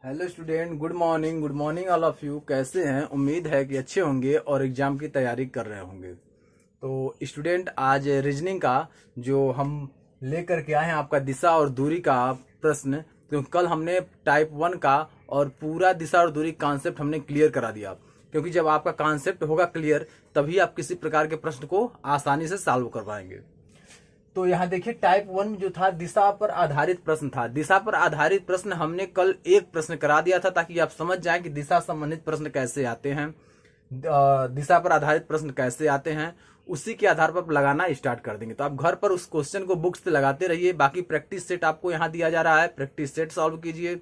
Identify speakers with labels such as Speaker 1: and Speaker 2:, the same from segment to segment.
Speaker 1: Hello student, good morning all of you. कैसे हैं? उम्मीद है कि अच्छे होंगे और एग्जाम की तैयारी कर रहे होंगे। तो स्टूडेंट, आज रीजनिंग का जो हम लेकर के आए हैं आपका दिशा और दूरी का प्रश्न, क्योंकि कल हमने टाइप 1 का और पूरा दिशा और दूरी कॉन्सेप्ट हमने क्लियर करा दिया। क्योंकि जब आपका कॉन्सेप्ट होगा क्लियर, तभी आप किसी प्रकार के प्रश्न को आसानी से सॉल्व कर पाएंगे। तो यहाँ देखिए, टाइप 1 जो था दिशा पर आधारित प्रश्न था। दिशा पर आधारित प्रश्न हमने कल एक प्रश्न करा दिया था, ताकि आप समझ जाएं कि दिशा संबंधित प्रश्न कैसे आते हैं, दिशा पर आधारित प्रश्न कैसे आते हैं। उसी के आधार पर लगाना स्टार्ट कर देंगे। तो आप घर पर उस क्वेश्चन को बुक्स से लगाते रहिए। बाकी प्रैक्टिस सेट आपको यहाँ दिया जा रहा है, प्रैक्टिस सेट सॉल्व कीजिए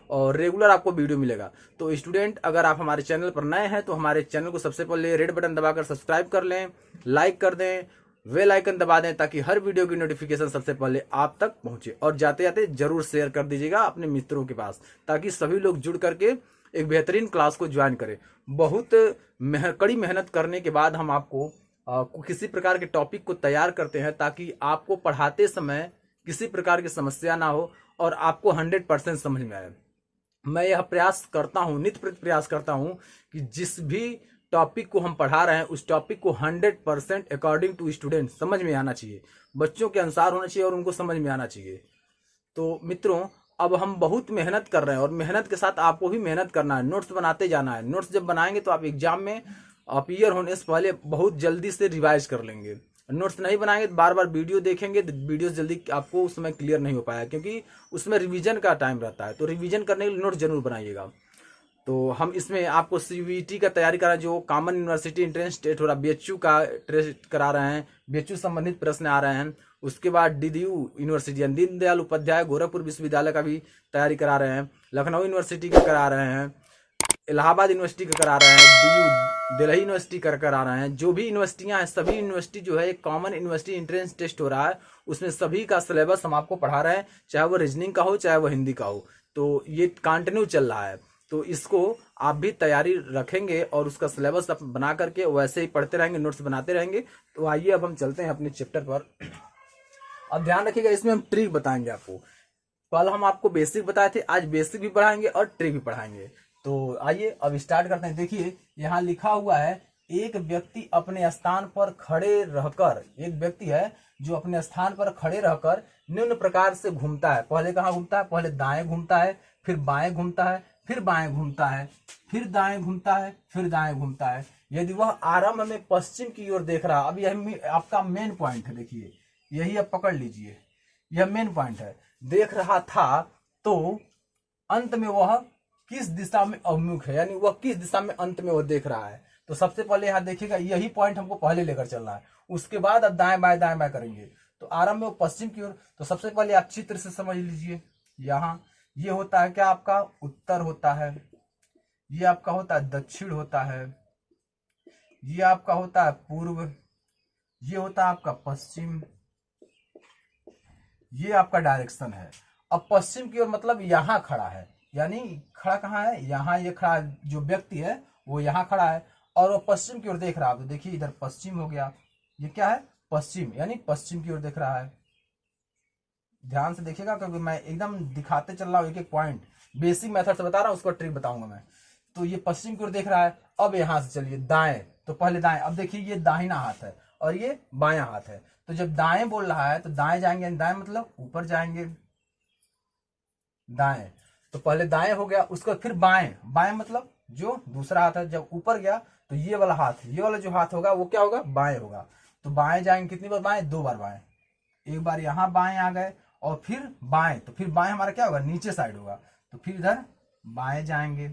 Speaker 1: और रेगुलर आपको वीडियो मिलेगा। तो स्टूडेंट, अगर आप हमारे चैनल पर नए हैं तो हमारे चैनल को सबसे पहले रेड बटन दबाकर सब्सक्राइब कर लें, लाइक कर दें, बेल आइकन दबा दें, ताकि हर वीडियो की नोटिफिकेशन सबसे पहले आप तक पहुंचे। और जाते जाते जरूर शेयर कर दीजिएगा अपने मित्रों के पास, ताकि सभी लोग जुड़ करके एक बेहतरीन क्लास को ज्वाइन करें। बहुत कड़ी मेहनत करने के बाद हम आपको किसी प्रकार के टॉपिक को तैयार करते हैं, ताकि आपको पढ़ाते समय किसी प्रकार की समस्या ना हो और आपको 100% समझ में आए। मैं यह प्रयास करता हूँ, नित्य प्रति प्रयास करता हूँ कि जिस भी टॉपिक को हम पढ़ा रहे हैं उस टॉपिक को 100% अकॉर्डिंग टू स्टूडेंट समझ में आना चाहिए, बच्चों के अनुसार होना चाहिए और उनको समझ में आना चाहिए। तो मित्रों, अब हम बहुत मेहनत कर रहे हैं और मेहनत के साथ आपको भी मेहनत करना है, नोट्स बनाते जाना है। नोट्स जब बनाएंगे तो आप एग्जाम में अपीयर होने से पहले बहुत जल्दी से रिवाइज कर लेंगे। नोट्स नहीं बनाएंगे तो बार बार वीडियो देखेंगे तो वीडियो जल्दी आपको उसमें क्लियर नहीं हो पाया, क्योंकि उसमें रिवीजन का टाइम रहता है। तो रिवीजन करने के लिए नोट्स जरूर बनाइएगा। तो हम इसमें आपको सीयूईटी का तैयारी करा, जो कॉमन यूनिवर्सिटी एंट्रेंस टेस्ट हो रहा, बीएचयू का टेस्ट करा रहे हैं, बीएचयू संबंधित प्रश्न आ रहे हैं। उसके बाद डीडीयू यूनिवर्सिटी दीनदयाल उपाध्याय गोरखपुर विश्वविद्यालय का भी तैयारी करा रहे हैं, लखनऊ यूनिवर्सिटी का करा रहे हैं, इलाहाबाद यूनिवर्सिटी का करा रहे हैं, डीयू दिल्ली यूनिवर्सिटी का करा रहे हैं। जो भी यूनिवर्सिटियां हैं, सभी यूनिवर्सिटी जो है एक कॉमन यूनिवर्सिटी एंट्रेंस टेस्ट हो रहा है, उसमें सभी का सिलेबस हम आपको पढ़ा रहे हैं, चाहे वो रीजनिंग का हो चाहे वो हिंदी का हो। तो ये कंटिन्यू चल रहा है। तो इसको आप भी तैयारी रखेंगे और उसका सिलेबस बना करके वैसे ही पढ़ते रहेंगे, नोट्स बनाते रहेंगे। तो आइए अब हम चलते हैं अपने चैप्टर पर। अब ध्यान रखिएगा, इसमें हम ट्रिक बताएंगे आपको। कल हम आपको बेसिक बताए थे, आज बेसिक भी पढ़ाएंगे और ट्रिक भी पढ़ाएंगे। तो आइए अब स्टार्ट करते हैं। देखिए, यहाँ लिखा हुआ है, एक व्यक्ति अपने स्थान पर खड़े रहकर, एक व्यक्ति है जो अपने स्थान पर खड़े रहकर निम्न प्रकार से घूमता है। पहले कहाँ घूमता है? पहले दाएं घूमता है, फिर बाएं घूमता है, फिर बाएं घूमता है, फिर दाएं घूमता है, फिर दाएं घूमता है। यदि वह आरंभ में पश्चिम की ओर देख रहा, अब यह आपका मेन पॉइंट है। देखिए, यही आप पकड़ लीजिए, यह मेन पॉइंट है। देख रहा था तो अंत में वह किस दिशा में अभिमुख है, यानी वह किस दिशा में अंत में वह देख रहा है। तो सबसे पहले यहाँ देखिएगा, यही पॉइंट हमको पहले लेकर चलना है। उसके बाद अब दाएं बाएं करेंगे। तो आरंभ में वो पश्चिम की ओर, तो सबसे पहले आप चित्र से समझ लीजिए। यहाँ ये होता है क्या? आपका उत्तर होता है, ये आपका होता है दक्षिण होता है, ये आपका होता है पूर्व, ये होता है आपका पश्चिम, ये आपका डायरेक्शन है। अब पश्चिम की ओर मतलब यहाँ खड़ा है, यानी खड़ा कहाँ है? यहाँ ये खड़ा, जो व्यक्ति है वो यहाँ खड़ा है और वो पश्चिम की ओर देख रहा है। तो देखिए, इधर पश्चिम हो गया, ये क्या है? पश्चिम, यानी पश्चिम की ओर देख रहा है। ध्यान से देखिएगा, क्योंकि मैं एकदम दिखाते चल रहा हूँ, एक एक पॉइंट बेसिक मेथड से बता रहा हूँ, उसको ट्रिक बताऊंगा मैं। तो ये पश्चिम की ओर देख रहा है। अब यहां से चलिए दाएं, तो पहले दाएं। अब देखिए, ये दाहिना हाथ है और ये बायां हाथ है। तो जब दाएं बोल रहा है तो दाएं जाएंगे, दाएं मतलब ऊपर जाएंगे, दाएं। तो पहले दाएं हो गया, उसको फिर बाएं, बाएं मतलब जो दूसरा हाथ है। जब ऊपर गया तो ये वाला हाथ, ये वाला जो हाथ होगा वो क्या होगा? बाएं होगा। तो बाएं जाएंगे, कितनी बार बाएं? 2 बार बाएं। एक बार यहाँ बाएं आ गए और फिर बाएं, तो फिर बाएं हमारा क्या होगा? नीचे साइड होगा। तो फिर इधर बाएं जाएंगे।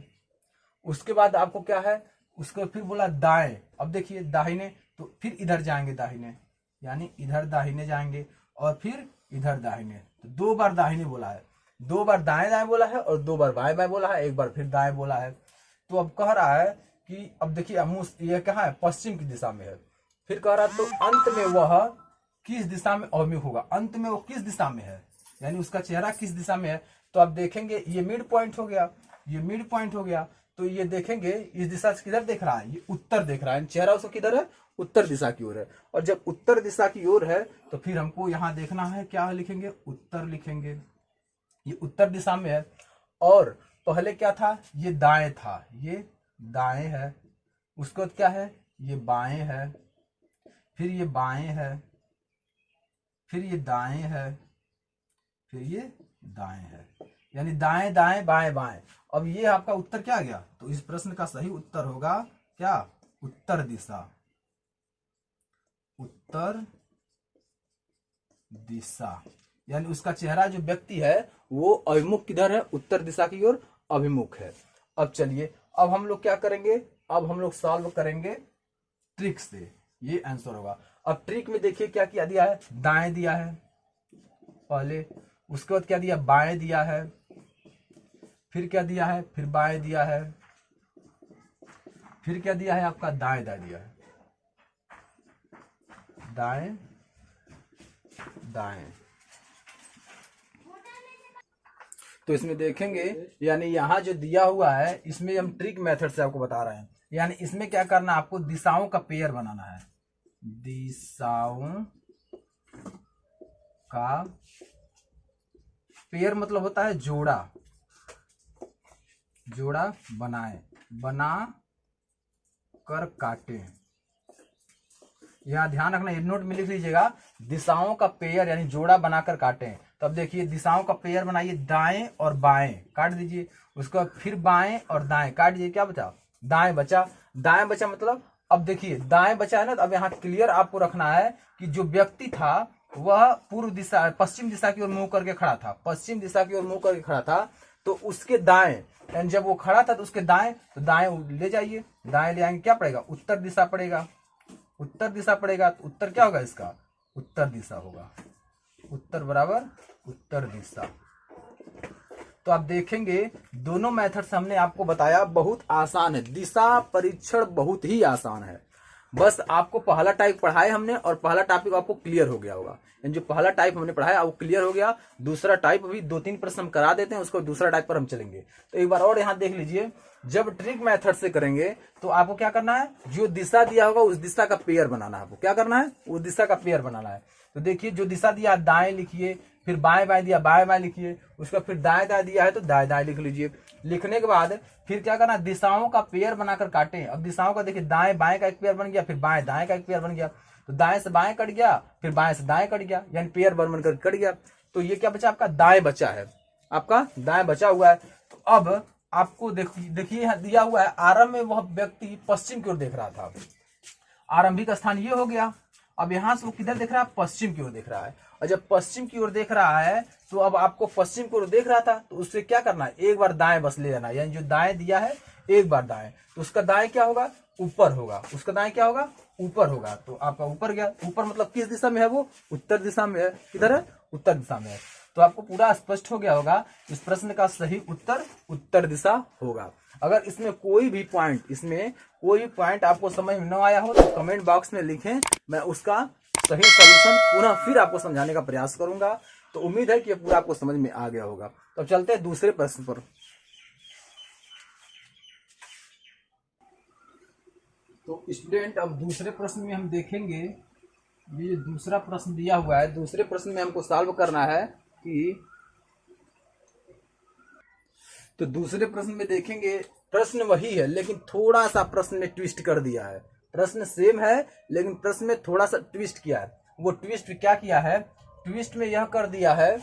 Speaker 1: उसके बाद आपको क्या है? उसको फिर बोला दाएं। अब देखिए दाहिने, तो फिर इधर जाएंगे दाहिने, यानी इधर दाहिने जाएंगे और फिर इधर दाहिने। तो 2 बार दाहिने बोला है, 2 बार दाएं दाएं बोला है और 2 बार बाएं बाएं बोला है, एक बार फिर दाएं बोला है। तो अब कह रहा है कि अब देखिए ये कहाँ है? पश्चिम की दिशा में है। फिर कह रहा है तो अंत में वह किस दिशा में अभिमुख होगा? अंत में वो किस दिशा में है, यानी उसका चेहरा किस दिशा में है। तो आप देखेंगे, ये मिड पॉइंट हो गया, ये मिड पॉइंट हो गया। तो ये देखेंगे इस दिशा से किधर देख रहा है? ये उत्तर देख रहा है, चेहरा उसका किधर है? उत्तर दिशा की ओर है। और जब उत्तर दिशा की ओर है तो फिर हमको यहाँ देखना है, क्या लिखेंगे? उत्तर लिखेंगे। ये उत्तर दिशा में है। और पहले क्या था, ये दाएं था, ये दाएं है, उसके बाद क्या है, ये बाएं है, फिर ये बाएं है, फिर ये दाएं है, फिर ये दाएं है, यानी दाएं दाएं बाएं बाएं। अब ये आपका उत्तर क्या आ गया, तो इस प्रश्न का सही उत्तर होगा क्या, उत्तर दिशा, उत्तर दिशा। यानी उसका चेहरा जो व्यक्ति है वो अभिमुख किधर है, उत्तर दिशा की ओर अभिमुख है। अब चलिए, अब हम लोग क्या करेंगे, अब हम लोग सॉल्व करेंगे ट्रिक से, ये आंसर होगा। अब ट्रिक में देखिए क्या क्या दिया है, दाएं दिया है पहले, उसके बाद क्या दिया, बाएं दिया है, फिर क्या दिया है, फिर बाएं दिया है, फिर क्या दिया है आपका, दाएं दाएं दिया है, दाएं दाएं। तो इसमें देखेंगे, यानी यहाँ जो दिया हुआ है इसमें हम ट्रिक मेथड से आपको बता रहे हैं। यानी इसमें क्या करना, आपको दिशाओं का पेयर बनाना है, दिशाओं का पेयर मतलब होता है जोड़ा, जोड़ा बनाए, बना कर काटे। यहाँ ध्यान रखना, ये नोट में लिख लीजिएगा, दिशाओं का पेयर यानी जोड़ा बनाकर काटें। तब देखिए दिशाओं का पेयर बनाइए, दाएं और बाएं काट दीजिए, उसका फिर बाएं और दाएं काट दीजिए, क्या बचा, दाएं बचा। दाएं बचा मतलब अब देखिए दाएं बचा है ना, तो अब यहाँ क्लियर आपको रखना है कि जो व्यक्ति था वह पूर्व दिशा, पश्चिम दिशा की ओर मुंह करके खड़ा था, पश्चिम दिशा की ओर मुंह करके खड़ा था, तो उसके दाएं, यानी जब वो खड़ा था तो उसके दाएं, तो दाएं ले जाइए, दाएं ले आएंगे, क्या पड़ेगा, उत्तर दिशा पड़ेगा, उत्तर दिशा पड़ेगा। तो उत्तर क्या होगा इसका, उत्तर दिशा होगा, उत्तर बराबर उत्तर दिशा। तो आप देखेंगे दोनों मेथड से हमने आपको बताया, बहुत आसान है, दिशा परीक्षण बहुत ही आसान है। बस आपको पहला टाइप पढ़ाया हमने और पहला टॉपिक आपको क्लियर हो गया होगा, यानी जो पहला टाइप हमने पढ़ाया वो क्लियर हो गया। दूसरा टाइप अभी 2-3 प्रश्न हम करा देते हैं, उसको दूसरा टाइप पर हम चलेंगे। तो एक बार और यहाँ देख लीजिए, जब ट्रिक मेथड से करेंगे तो आपको क्या करना है, जो दिशा दिया होगा उस दिशा का पेयर बनाना है, आपको क्या करना है, उस दिशा का पेयर बनाना है। तो देखिए जो दिशा दिया दाएं लिखिए, फिर बाएं बाएं दिया बाएं बाएं लिखिए, उसका फिर दाएं दाएं दिया है तो दाएं दाएं लिख लीजिए। लिखने के बाद फिर क्या करना, दिशाओं का पेयर बनाकर काटें। अब दिशाओं का देखिए दाएं बाएं का एक पेयर बन गया, फिर बाएं दाएं का एक पेयर बन गया, तो दाएं से बाएं कट गया, फिर बाएं से दाएं कट गया, यानी पेयर बनकर कट गया। तो ये क्या बचा, आपका दाएं बचा है, आपका दाएं बचा हुआ है। तो अब आपको देखिए यहाँ दिया हुआ है, आरंभ में वह व्यक्ति पश्चिम की ओर देख रहा था, आरंभिक स्थान ये हो गया। अब यहां से वो किधर देख रहा है, पश्चिम की ओर देख रहा है, और जब पश्चिम की ओर देख रहा है तो अब आपको पश्चिम की ओर देख रहा था तो उससे क्या करना है, एक बार दाएं बस ले जाना, यानी जो दाएं दिया है एक बार दाएं, तो उसका दाएं क्या होगा, ऊपर होगा, उसका दाएं क्या होगा, ऊपर होगा। तो आपका ऊपर गया, ऊपर मतलब किस दिशा में है, वो उत्तर दिशा में है, किधर है, उत्तर दिशा में है। तो आपको पूरा स्पष्ट हो गया होगा, इस प्रश्न का सही उत्तर उत्तर दिशा होगा। अगर इसमें कोई भी पॉइंट आपको समझ में न आया हो तो कमेंट बॉक्स में लिखें, मैं उसका सही सॉल्यूशन पुनः फिर आपको समझाने का प्रयास करूंगा। तो उम्मीद है कि पूरा आपको समझ में आ गया होगा। तो चलते हैं दूसरे प्रश्न पर। तो स्टूडेंट अब दूसरे प्रश्न में हम देखेंगे, ये दूसरा प्रश्न दिया हुआ है, दूसरे प्रश्न में हमको सॉल्व करना है कि, तो दूसरे प्रश्न में देखेंगे, प्रश्न वही है लेकिन थोड़ा सा प्रश्न में ट्विस्ट कर दिया है। प्रश्न सेम है लेकिन प्रश्न में थोड़ा सा ट्विस्ट किया है। वो ट्विस्ट क्या किया है, ट्विस्ट में यह कर दिया है,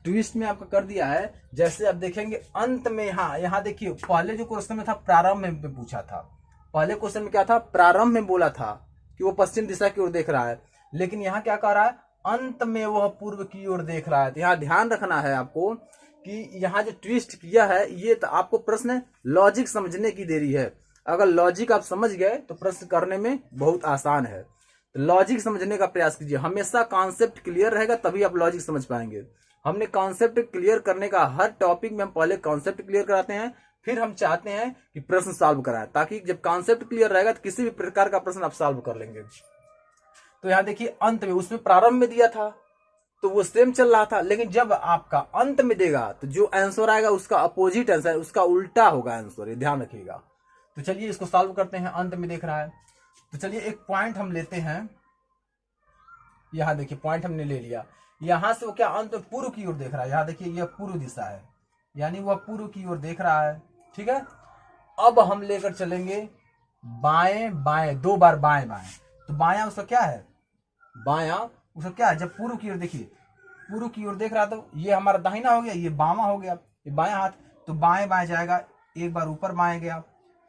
Speaker 1: ट्विस्ट में आपका कर दिया है, जैसे आप देखेंगे अंत में, हाँ यहाँ देखिए पहले जो क्वेश्चन में था प्रारंभ में पूछा था, पहले क्वेश्चन में क्या था, प्रारंभ में बोला था कि वो पश्चिम दिशा की ओर देख रहा है, लेकिन यहाँ क्या कह रहा है, अंत में वह पूर्व की ओर देख रहा है। तो यहाँ ध्यान रखना है आपको कि यहाँ जो ट्विस्ट किया है ये तो आपको प्रश्न लॉजिक समझने की देरी है। अगर लॉजिक आप समझ गए तो प्रश्न करने में बहुत आसान है। तो लॉजिक समझने का प्रयास कीजिए, हमेशा कॉन्सेप्ट क्लियर रहेगा तभी आप लॉजिक समझ पाएंगे। हमने कॉन्सेप्ट क्लियर करने का, हर टॉपिक में हम पहले कॉन्सेप्ट क्लियर कराते हैं, फिर हम चाहते हैं कि प्रश्न सॉल्व कराएं, ताकि जब कॉन्सेप्ट क्लियर रहेगा तो किसी भी प्रकार का प्रश्न आप सॉल्व कर लेंगे। तो यहाँ देखिए अंत में, उसमें प्रारंभ में दिया था तो वो सेम चल रहा था, लेकिन जब आपका अंत में देगा तो जो आंसर आएगा उसका अपोजिट आंसर, उसका उल्टा होगा आंसर, ये ध्यान रखिएगा। तो चलिए इसको सॉल्व करते हैं, अंत में देख रहा है। तो चलिए एक पॉइंट हम लेते हैं, यहाँ देखिए पॉइंट हमने ले लिया यहाँ से वो क्या अंत में पूर्व की ओर देख रहा है। यहाँ देखिए यह पूर्व दिशा है, यानी वह पूर्व की ओर देख रहा है। ठीक है, अब हम लेकर चलेंगे बाएं बाएं, 2 बार बाएं बाएं। तो बायां उसका क्या है, बायां उसका क्या है, जब पूर्व की ओर देखिए, पूर्व की ओर देख रहा तो ये हमारा दाहिना हो गया, ये बामा हो गया, ये बायां हाथ। तो बाएं बाएं जाएगा, एक बार ऊपर बाएं गया,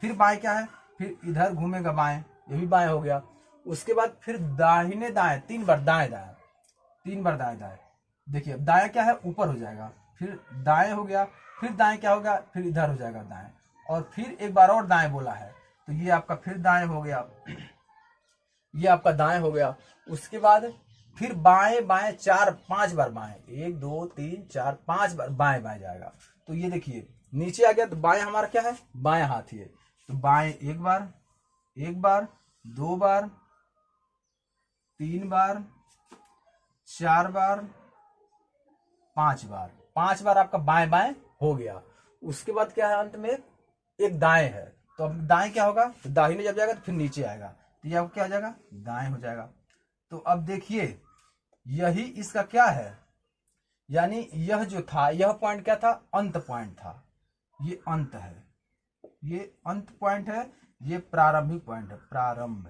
Speaker 1: फिर बाएं क्या है, फिर इधर घूमेगा बाएं, ये भी बाएं हो गया। उसके बाद फिर दाहिने दाएं, 3 बार दाएं दाएं, 3 बार दाएं दाएं। देखिए अब दाएं क्या है, ऊपर हो जाएगा, फिर दाएं हो गया, फिर दाएं क्या होगा, फिर इधर हो जाएगा दाएं, और फिर एक बार और दाएं बोला है, तो ये आपका फिर दाएं हो गया, ये आपका दाएं हो गया। उसके बाद फिर बाएं बाएं 4-5 बार बाएं, 1 2 3 4 5 बार बाएं बाएं जाएगा। तो ये देखिए नीचे आ गया, तो बाएं हमारा क्या है, बाएं हाथ ही है। तो बाएं एक बार 2 बार 3 बार 4 बार 5 बार, 5 बार आपका बाएं बाएं हो गया। उसके बाद क्या है, अंत में एक दाएं है, तो अब दाएं क्या होगा, तो दाहिने जब जाएगा तो फिर नीचे आएगा, तो यह क्या हो जाएगा, दाएं हो जाएगा। तो अब देखिए यही इसका क्या है, यानी यह जो था, यह पॉइंट क्या था, अंत पॉइंट था, ये अंत है, ये अंत पॉइंट है, ये प्रारंभिक पॉइंट है, प्रारंभ,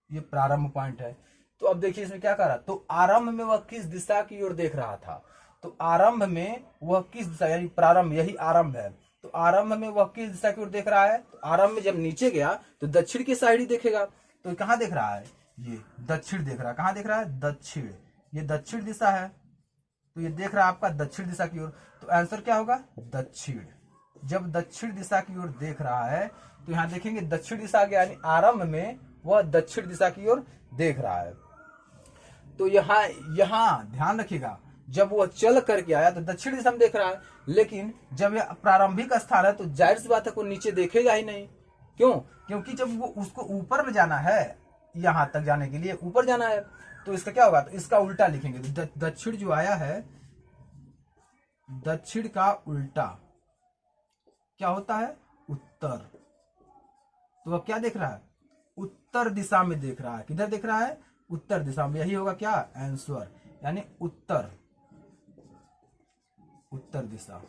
Speaker 1: ये प्रारंभ पॉइंट है। तो अब देखिए इसमें क्या कर रहा, तो आरंभ में वह किस दिशा की ओर देख रहा था, तो आरंभ में वह किस दिशा, यानी प्रारंभ, यही आरंभ है, तो आरंभ में वह किस दिशा की ओर देख रहा है। तो आरंभ में जब नीचे गया तो दक्षिण की साइड ही देखेगा, तो कहाँ देख रहा है, ये दक्षिण देख रहा है, कहाँ देख रहा है, दक्षिण, ये दक्षिण दिशा है, तो ये देख रहा है आपका दक्षिण दिशा की ओर। तो आंसर क्या होगा, दक्षिण। जब दक्षिण दिशा की ओर देख रहा है तो यहाँ देखेंगे दक्षिण दिशा गया, यानी आरंभ में वह दक्षिण दिशा की ओर देख रहा है। तो यहाँ ध्यान रखिएगा, जब वो चल करके आया तो दक्षिण दिशा में देख रहा है, लेकिन जब यह प्रारंभिक स्थान है तो जाहिर सी बात है को नीचे देखेगा ही नहीं। क्यों, क्योंकि जब वो उसको ऊपर में जाना है, यहां तक जाने के लिए ऊपर जाना है, तो इसका क्या होगा, तो इसका उल्टा लिखेंगे। दक्षिण जो आया है, दक्षिण का उल्टा क्या होता है, उत्तर। तो अब क्या देख रहा है, उत्तर दिशा में देख रहा है, किधर देख रहा है, उत्तर दिशा में, यही होगा क्या, आंसर, यानी उत्तर, उत्तर दिशा,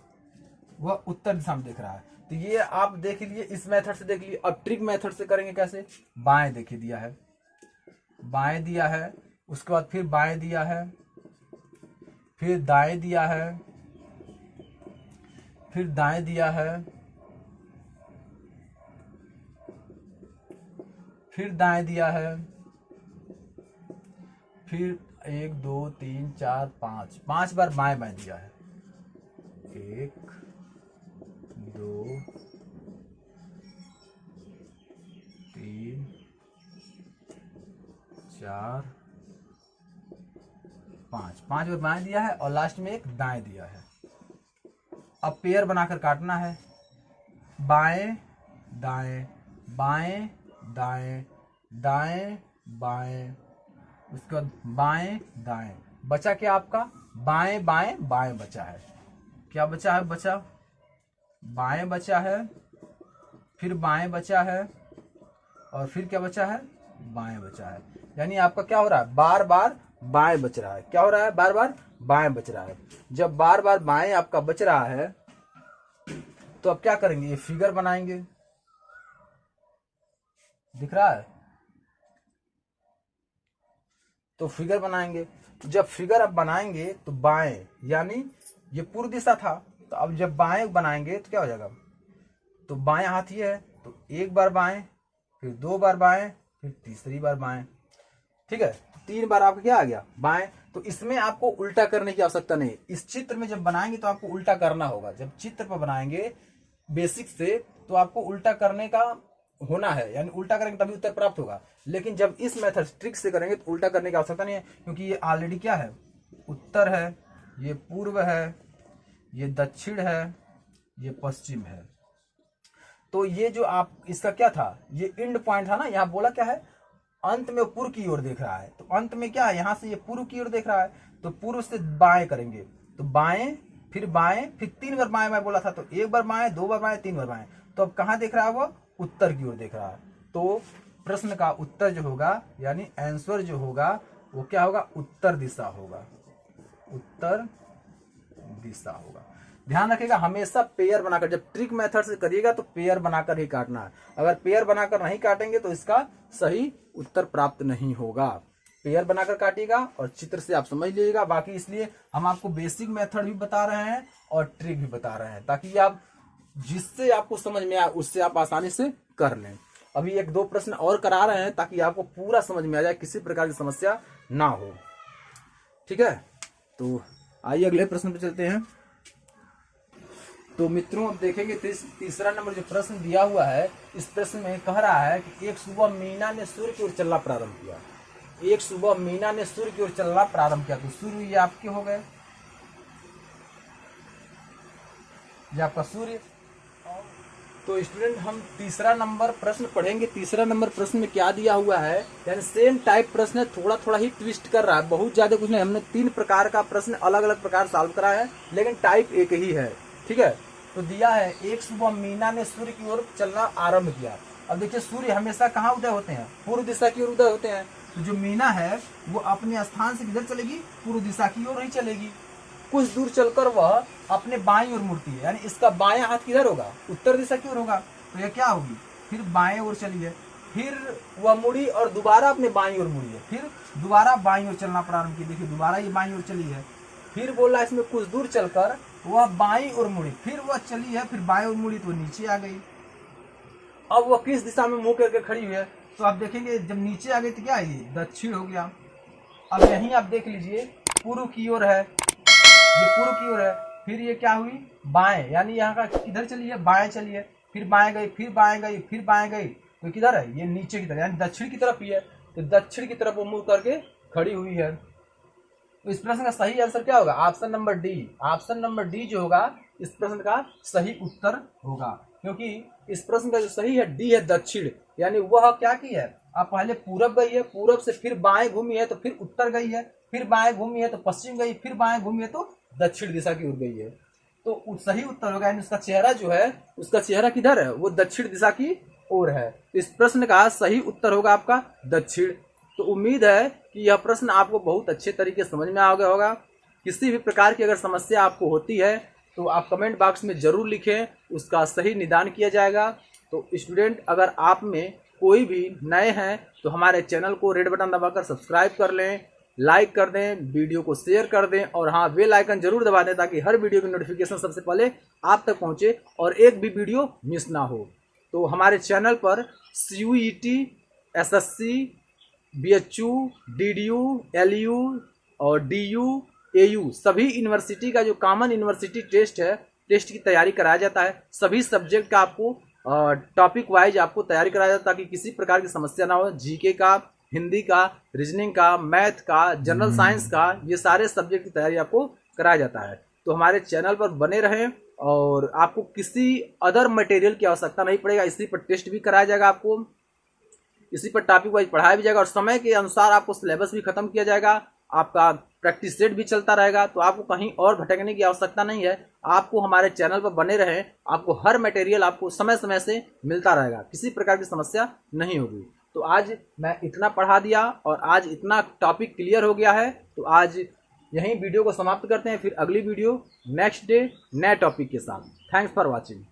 Speaker 1: वह उत्तर दिशा में देख रहा है। तो ये आप देख लीजिए, इस मेथड से देख लीजिए। अब ट्रिक मेथड से करेंगे कैसे, बाएं देखिए दिया है, बाएं दिया है, उसके बाद फिर बाएं दिया है, फिर दाएं दिया है, फिर दाएं दिया है, फिर दाएं दिया है, फिर 1 2 3 4 5 बार बाएं बाएं दिया है, 1 2 3 4 5 बार बाएं दिया है, और लास्ट में एक दाएं दिया है। अब पेयर बनाकर काटना है, बाएं दाएं, बाएं दाएं, दाएं बाएं, उसके बाद बाएं दाएं, बचा क्या आपका, बाएं बाएं बाएं बचा है, क्या बचा है, बचा बाएं बचा है, फिर बाएं बचा है, और फिर क्या बचा है, बाएं बचा है। यानी आपका क्या हो रहा है, बार बार बाएं बच रहा है, क्या हो रहा है, बार बार बाएं बच रहा है। जब बार बार बाएं आपका बच रहा है तो अब क्या करेंगे, ये फिगर बनाएंगे, दिख रहा है, तो फिगर बनाएंगे। जब फिगर अब बनाएंगे तो बाएं, यानी ये पूर्व दिशा था, तो अब जब बाएं बनाएंगे तो क्या हो जाएगा, तो बाएं हाथ ये है, तो 1 बार बाएं, फिर 2 बार बाएं, फिर तीसरी बार बाएं, ठीक है, 3 बार आपका क्या आ गया, बाएं। तो इसमें आपको उल्टा करने की आवश्यकता नहीं, इस चित्र में जब बनाएंगे तो आपको उल्टा करना होगा। जब चित्र पर बनाएंगे बेसिक से तो आपको उल्टा करने का होना है, यानी उल्टा करेंगे तभी उत्तर प्राप्त होगा। लेकिन जब इस मेथड ट्रिक से करेंगे तो उल्टा करने की आवश्यकता नहीं है, क्योंकि ये ऑलरेडी क्या है, उत्तर है, ये पूर्व है, ये दक्षिण है, ये पश्चिम है। तो ये जो आप इसका क्या था, ये एंड पॉइंट था ना, यहाँ बोला क्या है, अंत में पूर्व की ओर देख रहा है, तो अंत में क्या है, यहाँ से ये पूर्व की ओर देख रहा है, तो पूर्व से बाएं करेंगे, तो बाएं, फिर 3 बार बाएं बाएं बोला था, तो 1 बार बाएं, 2 बार बाएं, 3 बार बाएं, तो अब कहाँ देख रहा है, वो उत्तर की ओर देख रहा है। तो प्रश्न का उत्तर जो होगा, यानी आंसर जो होगा वो क्या होगा, उत्तर दिशा होगा, उत्तर दिशा होगा। ध्यान रखिएगा हमेशा पेयर बनाकर, जब ट्रिक मेथड से करिएगा तो पेयर बनाकर ही काटना है। अगर पेयर बनाकर नहीं काटेंगे तो इसका सही उत्तर प्राप्त नहीं होगा। पेयर बनाकर काटिएगा और चित्र से आप समझ लीजिएगा। बाकी इसलिए हम आपको बेसिक मेथड भी बता रहे हैं और ट्रिक भी बता रहे हैं, ताकि आप जिससे आपको समझ में आए उससे आप आसानी से कर लें। अभी 1-2 प्रश्न और करा रहे हैं ताकि आपको पूरा समझ में आ जाए, किसी प्रकार की समस्या ना हो। ठीक है, तो आइए अगले प्रश्न पे चलते हैं। तो मित्रों अब देखेंगे तीसरा नंबर जो प्रश्न दिया हुआ है, इस प्रश्न में कह रहा है कि एक सुबह मीना ने सूर्य की ओर चलना प्रारंभ किया। एक सुबह मीना ने सूर्य की ओर चलना प्रारंभ किया। तो सूर्य ये आपके हो गए, ये आपका सूर्य। तो स्टूडेंट हम तीसरा नंबर प्रश्न पढ़ेंगे। तीसरा नंबर प्रश्न में क्या दिया हुआ है, यानी सेम टाइप प्रश्न है, थोड़ा थोड़ा ही ट्विस्ट कर रहा है, बहुत ज्यादा कुछ नहीं। हमने 3 प्रकार का प्रश्न अलग अलग प्रकार सॉल्व करा है, लेकिन टाइप एक ही है। ठीक है, तो दिया है एक सुबह मीना ने सूर्य की ओर चलना आरंभ किया। अब देखिए सूर्य हमेशा कहाँ उदय होते हैं, पूर्व दिशा की ओर उदय होते हैं। तो जो मीना है वो अपने स्थान से किधर चलेगी, पूर्व दिशा की ओर ही चलेगी। कुछ दूर चलकर वह अपने बाईं ओर मुड़ती है, यानी इसका बायां हाथ किधर होगा, उत्तर दिशा की ओर होगा। तो यह क्या होगी, फिर बाएं ओर चली है, फिर वह मुड़ी और दोबारा अपने बाईं ओर मुड़ी है, फिर दोबारा बाईं ओर चलना प्रारंभ की। देखिए दोबारा ये बाईं ओर चली है, फिर बोला इसमें कुछ दूर चलकर वह बाईं ओर मुड़ी, फिर वह चली है, फिर बाईं ओर मुड़ी तो नीचे आ गई। अब वह किस दिशा में मुंह करके खड़ी हुई है, तो आप देखेंगे जब नीचे आ गई तो क्या है, ये दक्षिण हो गया। अब यहीं आप देख लीजिए पूर्व की ओर है, ये पूर्व की ओर है, फिर ये क्या हुई, बाएं, यानी यहाँ का किधर चली है, बाएं चली है, फिर बाएं गई, फिर बाएं गई, फिर बाएं गई, तो किधर है, ये नीचे की तरफ, यानी दक्षिण की तरफ ही है। तो दक्षिण की तरफ वो मुंह करके खड़ी हुई है। तो इस प्रश्न का सही आंसर क्या होगा, option number D. Option number D जो होगा इस प्रश्न का सही उत्तर होगा, क्योंकि इस प्रश्न का जो सही है डी है, दक्षिण। यानी वह क्या की है, आप पहले पूरब गई है, पूरब से फिर बाएं घूमी है तो फिर उत्तर गई है, फिर बाएं घूमी है तो पश्चिम गई, फिर बाएं घूमी है तो दक्षिण दिशा की ओर गई है। तो सही उत्तर होगा, यानी उसका चेहरा जो है, उसका चेहरा किधर है, वो दक्षिण दिशा की ओर है। इस प्रश्न का सही उत्तर होगा आपका दक्षिण। तो उम्मीद है कि यह प्रश्न आपको बहुत अच्छे तरीके से समझ में आ गया होगा। किसी भी प्रकार की अगर समस्या आपको होती है तो आप कमेंट बॉक्स में जरूर लिखें, उसका सही निदान किया जाएगा। तो स्टूडेंट अगर आप में कोई भी नए हैं तो हमारे चैनल को रेड बटन दबाकर सब्सक्राइब कर लें, लाइक कर दें, वीडियो को शेयर कर दें और हाँ बेल आइकन जरूर दबा दें, ताकि हर वीडियो की नोटिफिकेशन सबसे पहले आप तक पहुंचे और एक भी वीडियो मिस ना हो। तो हमारे चैनल पर CUET, SSC, BHU, DDU, LU और DU, AU सभी यूनिवर्सिटी का जो कॉमन यूनिवर्सिटी टेस्ट है, टेस्ट की तैयारी कराया जाता है। सभी सब्जेक्ट का आपको टॉपिक वाइज आपको तैयारी कराया जाता है, ताकि किसी प्रकार की समस्या ना हो। जीके का, हिंदी का, रीजनिंग का, मैथ का, जनरल साइंस का, ये सारे सब्जेक्ट की तैयारी आपको कराया जाता है। तो हमारे चैनल पर बने रहें और आपको किसी अदर मटेरियल की आवश्यकता नहीं पड़ेगा। इसी पर टेस्ट भी कराया जाएगा, आपको इसी पर टॉपिक वाइज पढ़ाया भी जाएगा और समय के अनुसार आपको सिलेबस भी खत्म किया जाएगा। आपका प्रैक्टिस सेट भी चलता रहेगा, तो आपको कहीं और भटकने की आवश्यकता नहीं है। आपको हमारे चैनल पर बने रहें, आपको हर मटेरियल आपको समय समय से मिलता रहेगा, किसी प्रकार की समस्या नहीं होगी। तो आज मैं इतना पढ़ा दिया और आज इतना टॉपिक क्लियर हो गया है, तो आज यहीं वीडियो को समाप्त करते हैं। फिर अगली वीडियो नेक्स्ट डे नए टॉपिक के साथ। Thanks for watching.